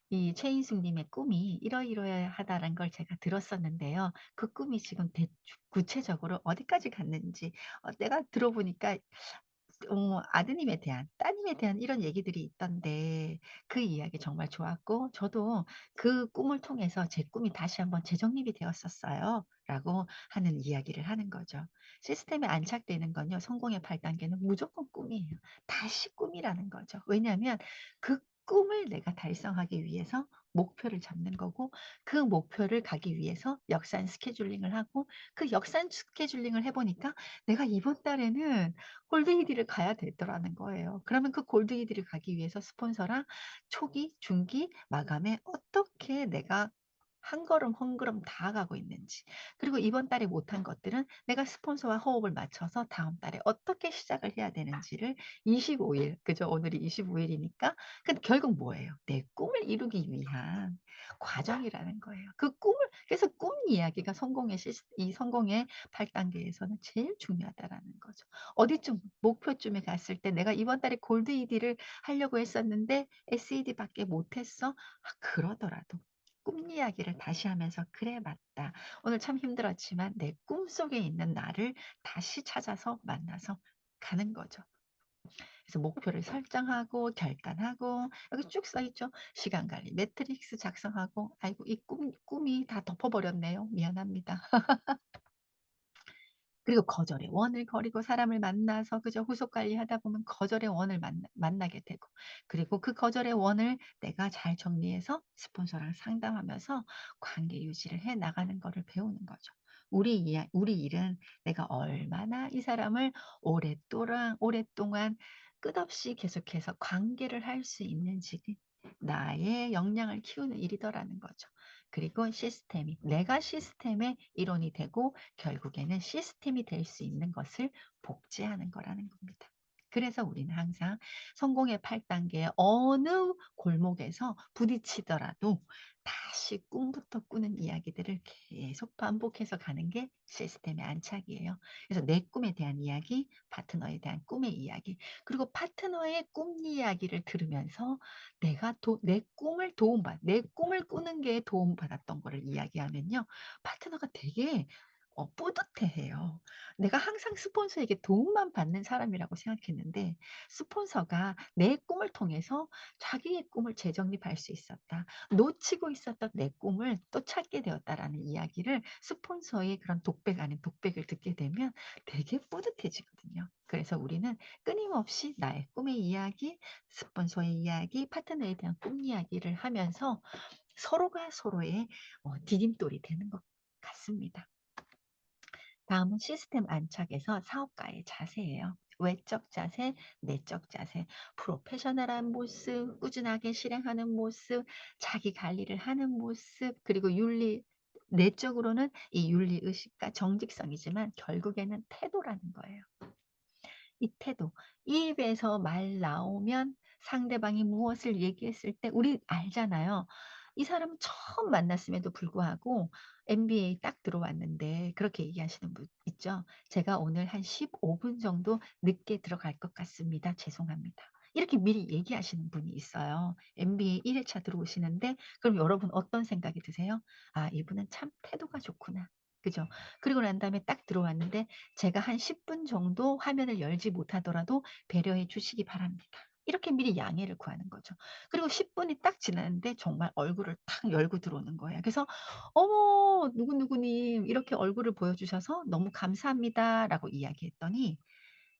A: 이 최인숙 님의 꿈이 이러이러하다라는 걸 제가 들었었는데요. 그 꿈이 지금 구체적으로 어디까지 갔는지 내가 들어보니까 아드님에 대한 따님에 대한 이런 얘기들이 있던데 그 이야기 정말 좋았고 저도 그 꿈을 통해서 제 꿈이 다시 한번 재정립이 되었었어요.'라고 하는 이야기를 하는 거죠. 시스템에 안착되는 건요 성공의 8 단계는 무조건 꿈이에요. 다시 꿈이라는 거죠. 왜냐하면 그 꿈을 내가 달성하기 위해서 목표를 잡는 거고 그 목표를 가기 위해서 역산 스케줄링을 하고 그 역산 스케줄링을 해 보니까 내가 이번 달에는 골드히드를 가야 되더라는 거예요. 그러면 그 골드히드를 가기 위해서 스폰서랑 초기, 중기, 마감에 어떻게 내가 한 걸음 한 걸음 다가가고 있는지 그리고 이번 달에 못한 것들은 내가 스폰서와 호흡을 맞춰서 다음 달에 어떻게 시작을 해야 되는지를 25 일 그죠? 오늘이 25 일이니까 근데 결국 뭐예요? 내 꿈을 이루기 위한 과정이라는 거예요. 그 꿈을 그래서 꿈 이야기가 이 성공의 8 단계에서는 제일 중요하다라는 거죠. 어디쯤 목표쯤에 갔을 때 '내가 이번 달에 골드 ED를 하려고 했었는데 SED 밖에 못 했어.' 그러더라도 꿈 이야기를 다시 하면서 '그래 맞다. 오늘 참 힘들었지만 내 꿈속에 있는 나를 다시 찾아서 만나서 가는 거죠.' 그래서 목표를 설정하고 결단하고 여기 쭉 써 있죠. 시간 관리 매트릭스 작성하고 아이고 이 꿈이 다 덮어 버렸네요. 미안합니다. 그리고 거절의 원을 그리고 사람을 만나서 그저 후속 관리하다 보면 거절의 원을 만나게 되고 그리고 그 거절의 원을 내가 잘 정리해서 스폰서랑 상담하면서 관계 유지를 해 나가는 거를 배우는 거죠. 우리 일은 내가 얼마나 이 사람을 오랫동안 끝없이 계속해서 관계를 할 수 있는지 나의 역량을 키우는 일이더라는 거죠. 그리고 시스템이 내가 시스템의 일원이 되고 결국에는 시스템이 될 수 있는 것을 복제하는 거라는 겁니다. 그래서 우리는 항상 성공의 8 단계의 어느 골목에서 부딪히더라도 다시 꿈부터 꾸는 이야기들을 계속 반복해서 가는 게 시스템의 안착이에요. 그래서 내 꿈에 대한 이야기, 파트너에 대한 꿈의 이야기, 그리고 파트너의 꿈 이야기를 들으면서 내 꿈을 꾸는 게 도움받았던 거를 이야기하면요. 파트너가 되게 뿌듯해해요. 내가 항상 스폰서에게 도움만 받는 사람이라고 생각했는데 스폰서가 내 꿈을 통해서 자기의 꿈을 재정립할 수 있었다. 놓치고 있었던 내 꿈을 또 찾게 되었다라는 이야기를 스폰서의 그런 독백 아닌 독백을 듣게 되면 되게 뿌듯해지거든요. 그래서 우리는 끊임없이 나의 꿈의 이야기, 스폰서의 이야기, 파트너에 대한 꿈 이야기를 하면서 서로가 서로의 디딤돌이 되는 것 같습니다. 다음은 시스템 안착에서 사업가의 자세예요. 외적 자세, 내적 자세, 프로페셔널한 모습, 꾸준하게 실행하는 모습, 자기 관리를 하는 모습, 그리고 내적으로는 이 윤리 의식과 정직성이지만 결국에는 태도라는 거예요. 이 태도. 입에서 말 나오면 상대방이 무엇을 얘기했을 때 우리 알잖아요. 이 사람은 처음 만났음에도 불구하고 MBA 딱 들어왔는데 그렇게 얘기하시는 분 있죠. "제가 오늘 한 15분 정도 늦게 들어갈 것 같습니다. 죄송합니다." 이렇게 미리 얘기하시는 분이 있어요. MBA 1 회차 들어오시는데 그럼 여러분 어떤 생각이 드세요? '아 이분은 참 태도가 좋구나.' 그죠? 그리고 난 다음에 딱 들어왔는데 제가 한 10분 정도 화면을 열지 못하더라도 배려해 주시기 바랍니다. 이렇게 미리 양해를 구하는 거죠. 그리고 10 분이 딱 지났는데 정말 얼굴을 탁 열고 들어오는 거예요. 그래서 "어머 누구누구님 이렇게 얼굴을 보여주셔서 너무 감사합니다."라고 이야기했더니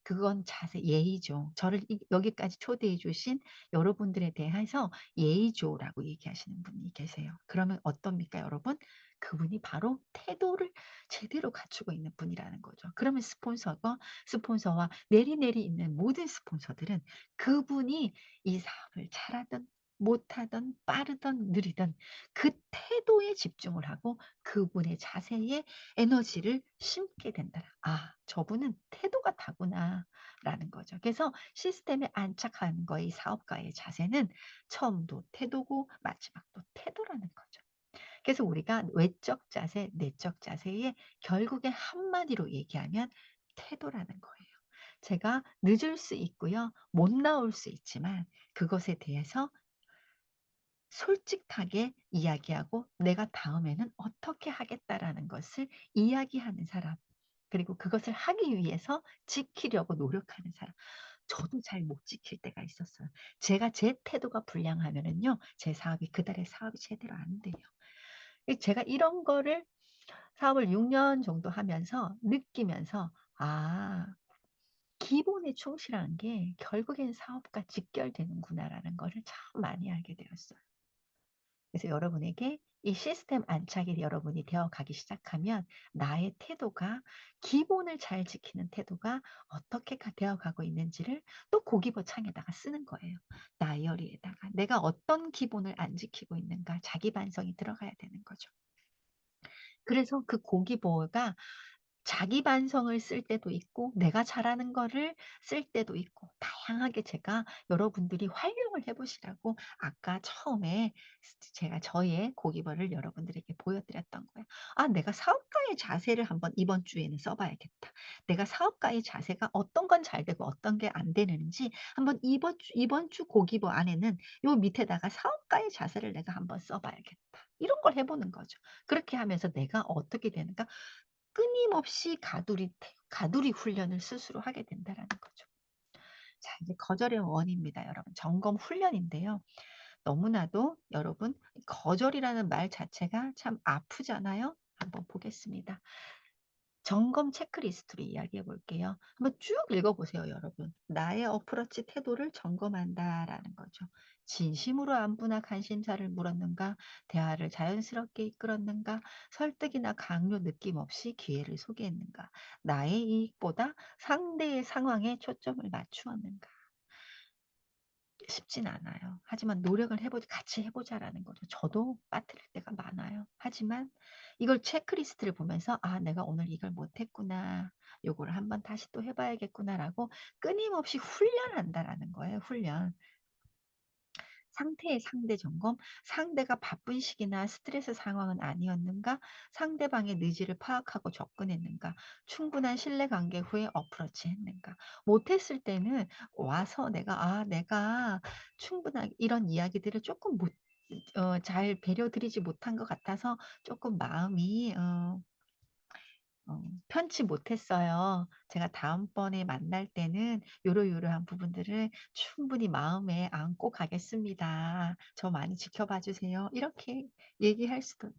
A: 그건 자세 예의죠. 저를 여기까지 초대해 주신 여러분들에 대해서 예의죠라고 얘기하시는 분이 계세요. 그러면 어떻습니까 여러분? 그분이 바로 태도를 제대로 갖추고 있는 분이라는 거죠. 그러면 스폰서와 내리내리 있는 모든 스폰서들은 그분이 이 사업을 잘하든 못하든 빠르든 느리든 그 태도에 집중을 하고 그분의 자세에 에너지를 심게 된다. '아 저분은 태도가 다구나.'라는 거죠. 그래서 시스템에 안착하는 거의 사업가의 자세는 처음도 태도고 마지막도 태도라는 거죠. 그래서 우리가 외적 자세, 내적 자세에 결국에 한마디로 얘기하면 태도라는 거예요. 제가 늦을 수 있고요. 못 나올 수 있지만 그것에 대해서 솔직하게 이야기하고 내가 다음에는 어떻게 하겠다라는 것을 이야기하는 사람. 그리고 그것을 하기 위해서 지키려고 노력하는 사람. 저도 잘 못 지킬 때가 있었어요. 제가 제 태도가 불량하면은요, 제 사업이 그달에 사업이 제대로 안 돼요. 제가 이런 거를 사업을 6년 정도 하면서 느끼면서 '아 기본에 충실한 게 결국엔 사업과 직결되는구나.'라는 거를 참 많이 알게 되었어요. 그래서 여러분에게 이 시스템 안착이 여러분이 되어 가기 시작하면 나의 태도가 기본을 잘 지키는 태도가 어떻게 되어 가고 있는지를 또 고기버 창에다가 쓰는 거예요. 다이어리에다가 내가 어떤 기본을 안 지키고 있는가 자기 반성이 들어가야 되는 거죠. 그래서 그 고기보가 자기 반성을 쓸 때도 있고 내가 잘하는 거를 쓸 때도 있고 다양하게 제가 여러분들이 활용을 해 보시라고 아까 처음에 제가 저의 고기벌을 여러분들에게 보여 드렸던 거예요. '아 내가 사업가의 자세를 한번 이번 주에는 써 봐야겠다. 내가 사업가의 자세가 어떤 건 잘 되고 어떤 게 안 되는지 한번 이번 주 고기버 안에는 요 밑에다가 사업가의 자세를 내가 한번 써 봐야겠다.' 이런 걸 해 보는 거죠. 그렇게 하면서 내가 어떻게 되는가 끊임없이 가두리 훈련을 스스로 하게 된다라는 거죠. 자 이제 거절의 원입니다 여러분. 점검 훈련인데요. 너무나도 여러분 거절이라는 말 자체가 참 아프잖아요. 한번 보겠습니다. 점검 체크리스트로 이야기해 볼게요. 한번 쭉 읽어 보세요, 여러분. 나의 어프로치 태도를 점검한다라는 거죠. 진심으로 안부나 관심사를 물었는가? 대화를 자연스럽게 이끌었는가? 설득이나 강요 느낌 없이 기회를 소개했는가? 나의 이익보다 상대의 상황에 초점을 맞추었는가? 쉽진 않아요. 하지만 노력을 같이 해 보자라는 거죠. 저도 빠뜨릴 때가 많아요. 하지만 이걸 체크리스트를 보면서 '아 내가 오늘 이걸 못 했구나. 요거를 한번 다시 또 해 봐야겠구나.'라고 끊임없이 훈련한다라는 거예요, 훈련. 상태의 상대 점검, 상대가 바쁜 시기나 스트레스 상황은 아니었는가? 상대방의 의지를 파악하고 접근했는가? 충분한 신뢰 관계 후에 어프로치 했는가? 못했을 때는 와서 내가 충분하게 이런 이야기들을 조금 못 잘 배려 드리지 못한 것 같아서 조금 마음이 편치 못했어요. 제가 다음번에 만날 때는 요러요러한 부분들을 충분히 마음에 안고 가겠습니다. 저 많이 지켜봐 주세요. 이렇게 얘기할 수도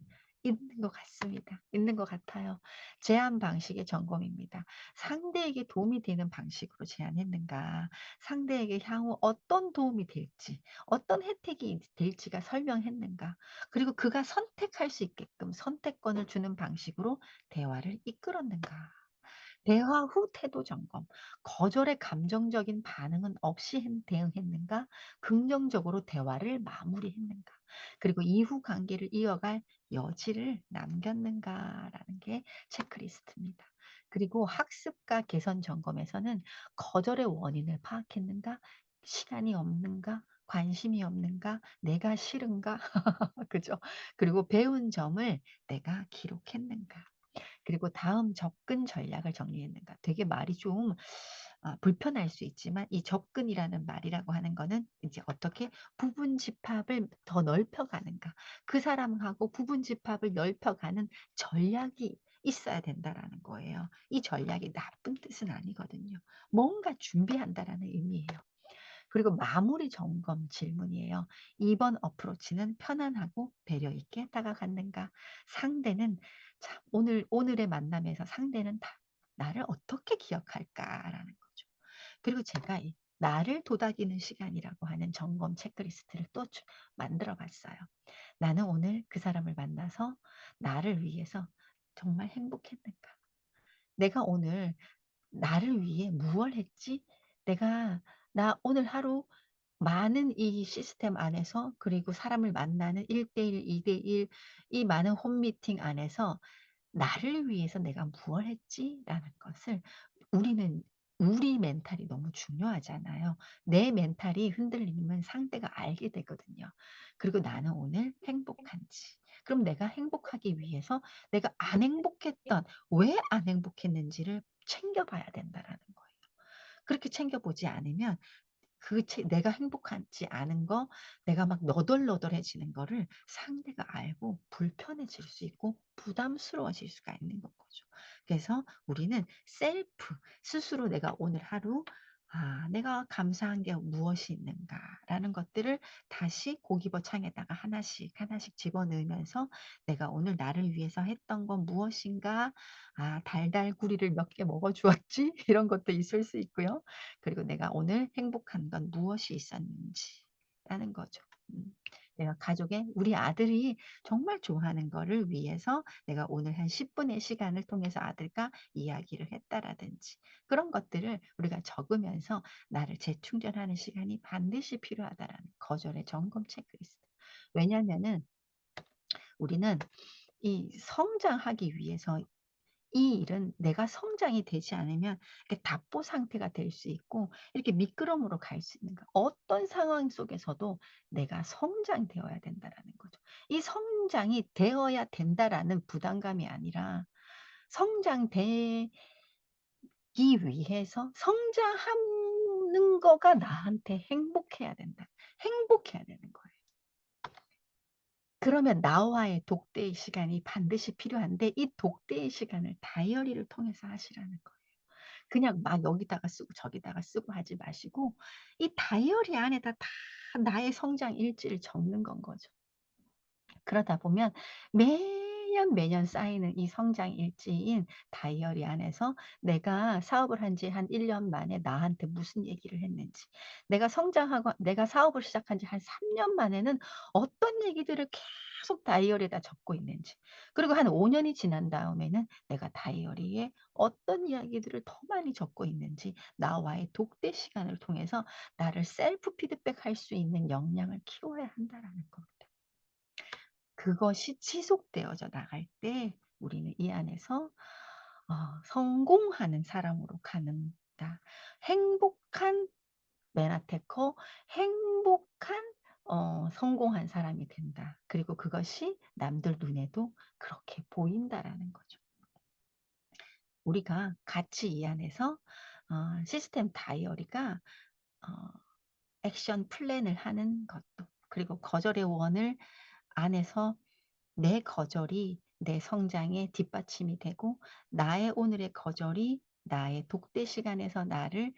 A: 있는 것 같습니다. 있는 것 같아요. 제안 방식의 점검입니다. 상대에게 도움이 되는 방식으로 제안했는가? 상대에게 향후 어떤 도움이 될지, 어떤 혜택이 될지가 설명했는가? 그리고 그가 선택할 수 있게끔 선택권을 주는 방식으로 대화를 이끌었는가? 대화 후 태도 점검. 거절의 감정적인 반응은 없이 대응했는가? 긍정적으로 대화를 마무리했는가? 그리고 이후 관계를 이어갈 여지를 남겼는가라는 게 체크리스트입니다. 그리고 학습과 개선 점검에서는 거절의 원인을 파악했는가? 시간이 없는가? 관심이 없는가? 내가 싫은가? 그죠? 그리고 배운 점을 내가 기록했는가? 그리고 다음 접근 전략을 정리했는가. 되게 말이 좀 불편할 수 있지만 이 접근이라는 말이라고 하는 거는 이제 어떻게 부분 집합을 더 넓혀 가는가. 그 사람하고 부분 집합을 넓혀 가는 전략이 있어야 된다라는 거예요. 이 전략이 나쁜 뜻은 아니거든요. 뭔가 준비한다라는 의미예요. 그리고 마무리 점검 질문이에요. "이번 어프로치는 편안하고 배려 있게 다가갔는가?" 상대는 참 오늘의 만남에서 상대는 다 '나를 어떻게 기억할까?'라는 거죠. 그리고 제가 이 나를 도닥이는 시간이라고 하는 점검 체크리스트를 또 만들어 봤어요. 나는 오늘 그 사람을 만나서 나를 위해서 정말 행복했는가? 내가 오늘 나를 위해 무얼 했지? 내가 나 오늘 하루 많은 이 시스템 안에서 그리고 사람을 만나는 1대1, 2대1 이 많은 홈미팅 안에서 '나를 위해서 내가 무얼 했지?'라는 것을 우리는 우리 멘탈이 너무 중요하잖아요. 내 멘탈이 흔들리면 상대가 알게 되거든요. 그리고 나는 오늘 행복한지. 그럼 내가 행복하기 위해서 내가 안 행복했던, 왜 안 행복했는지를 챙겨봐야 된다라는 거예요. 그렇게 챙겨보지 않으면 내가 행복하지 않은 거, 내가 막 너덜너덜해지는 거를 상대가 알고 불편해질 수 있고 부담스러워질 수가 있는 건 거죠. 그래서 우리는 셀프, 스스로 내가 오늘 하루 내가 감사한 게 무엇이 있는가라는 것들을 다시 고기버창에다가 하나씩 하나씩 집어넣으면서 내가 오늘 나를 위해서 했던 건 무엇인가, 달달구리를 몇 개 먹어주었지 이런 것도 있을 수 있고요. 그리고 내가 오늘 행복한 건 무엇이 있었는지라는 거죠. 음. 내가 가족의 우리 아들이 정말 좋아하는 거를 위해서 내가 오늘 한 10 분의 시간을 통해서 아들과 이야기를 했다라든지 그런 것들을 우리가 적으면서 나를 재충전하는 시간이 반드시 필요하다라는 거절의 점검 체크리스트. 왜냐하면은 우리는 이 성장하기 위해서 이 일은 내가 성장이 되지 않으면 이렇게 답보 상태가 될 수 있고 이렇게 미끄럼으로 갈 수 있는 거. 어떤 상황 속에서도 내가 성장되어야 된다라는 거죠. 이 성장이 되어야 된다라는 부담감이 아니라 성장되기 위해서 성장하는 거가 나한테 행복해야 된다. 행복해야 되는 거예요. 그러면 나와의 독대의 시간이 반드시 필요한데 이 독대의 시간을 다이어리를 통해서 하시라는 거예요. 그냥 막 여기다가 쓰고 저기다가 쓰고 하지 마시고 이 다이어리 안에다 다 나의 성장 일지를 적는 건 거죠. 그러다 보면 매년 매년 쌓이는 이 성장 일지인 다이어리 안에서 내가 사업을 한 지 한 1년 만에 나한테 무슨 얘기를 했는지, 내가 성장하고 내가 사업을 시작한 지 한 3년 만에는 어떤 얘기들을 계속 다이어리에다 적고 있는지, 그리고 한 5 년이 지난 다음에는 내가 다이어리에 어떤 이야기들을 더 많이 적고 있는지 나와의 독대 시간을 통해서 나를 셀프 피드백할 수 있는 역량을 키워야 한다라는 겁니다. 그것이 지속되어져 나갈 때 우리는 이 안에서 성공하는 사람으로 가는다. 행복한 메나테커, 행복한 성공한 사람이 된다. 그리고 그것이 남들 눈에도 그렇게 보인다라는 거죠. 우리가 같이 이 안에서 시스템 다이어리가 어 액션 플랜을 하는 것도, 그리고 거절의 원을 안에서 내 거절이 내 성장의 뒷받침이 되고 나의 오늘의 거절이 나의 독대 시간에서 나를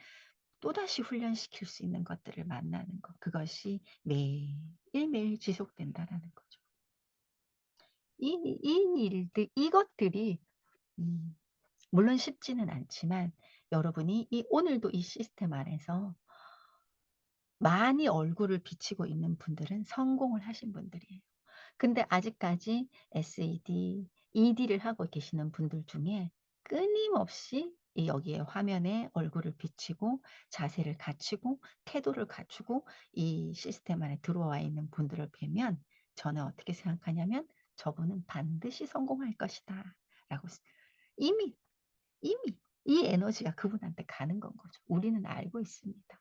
A: 또다시 훈련시킬 수 있는 것들을 만나는 것. 그것이 매일매일 지속된다라는 거죠. 이 일들, 이것들이 음, 물론 쉽지는 않지만 여러분이 오늘도 이 시스템 안에서 많이 얼굴을 비치고 있는 분들은 성공을 하신 분들이에요. 근데 아직까지 SED, ED를 하고 계시는 분들 중에 끊임없이 여기에 화면에 얼굴을 비치고 자세를 갖추고 태도를 갖추고 이 시스템 안에 들어와 있는 분들을 뵈면 저는 어떻게 생각하냐면 저분은 반드시 성공할 것이다 라고 이미 이미 이 에너지가 그분한테 가는 건 거죠. 우리는 알고 있습니다.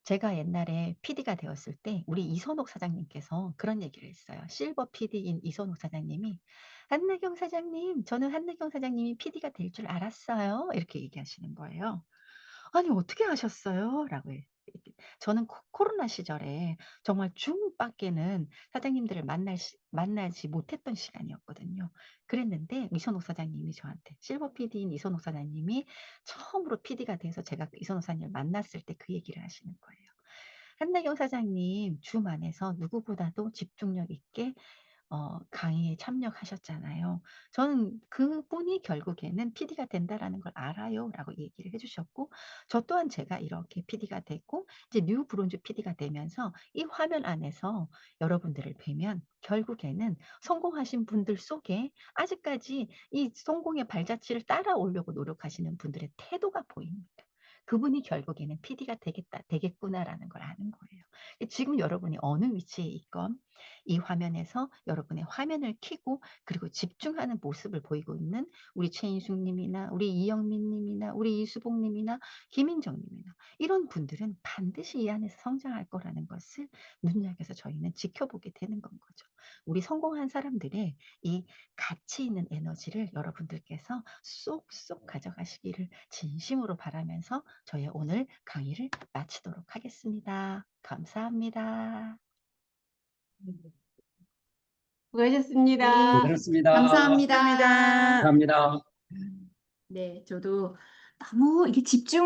A: 제가 옛날에 PD가 되었을 때 우리 이선옥 사장님께서 그런 얘기를 했어요. 실버 PD인 이선옥 사장님이 "한나경 사장님, 저는 한나경 사장님이 PD가 될 줄 알았어요." 이렇게 얘기하시는 거예요. "아니 어떻게 아셨어요?" 라고 저는 코로나 시절에 정말 줌밖에는 사장님들을 만나지 못했던 시간이었거든요. 그랬는데 이선옥 사장님이 저한테 실버 PD인 이선옥 사장님이 처음으로 PD가 돼서 제가 그 이선옥 사장님을 만났을 때 그 얘기를 하시는 거예요. "한나경 사장님 줌 안에서 누구보다도 집중력 있게 강의에 참여하셨잖아요. 저는 그분이 결국에는 PD가 된다라는 걸 알아요."라고 얘기를 해 주셨고 저 또한 제가 이렇게 PD가 됐고 이제 뉴 브론즈 PD가 되면서 이 화면 안에서 여러분들을 뵈면 결국에는 성공하신 분들 속에 아직까지 이 성공의 발자취를 따라오려고 노력하시는 분들의 태도가 보입니다. 그분이 결국에는 'PD가 되겠다. 되겠구나.'라는 걸 아는 거예요. 지금 여러분이 어느 위치에 있건 이 화면에서 여러분의 화면을 켜고 그리고 집중하는 모습을 보이고 있는 우리 최인숙 님이나 우리 이영민 님이나 우리 이수봉 님이나 김인정 님이나 이런 분들은 반드시 이 안에서 성장할 거라는 것을 눈여겨서 저희는 지켜보게 되는 건 거죠. 우리 성공한 사람들의 이 가치 있는 에너지를 여러분들께서 쏙쏙 가져가시기를 진심으로 바라면서 저의 오늘 강의를 마치도록 하겠습니다. 감사합니다.
B: 잘
C: 수고하셨습니다.
B: 들었습니다.
D: 감사합니다.
B: 감사합니다.
C: 네, 저도 너무 이게 집중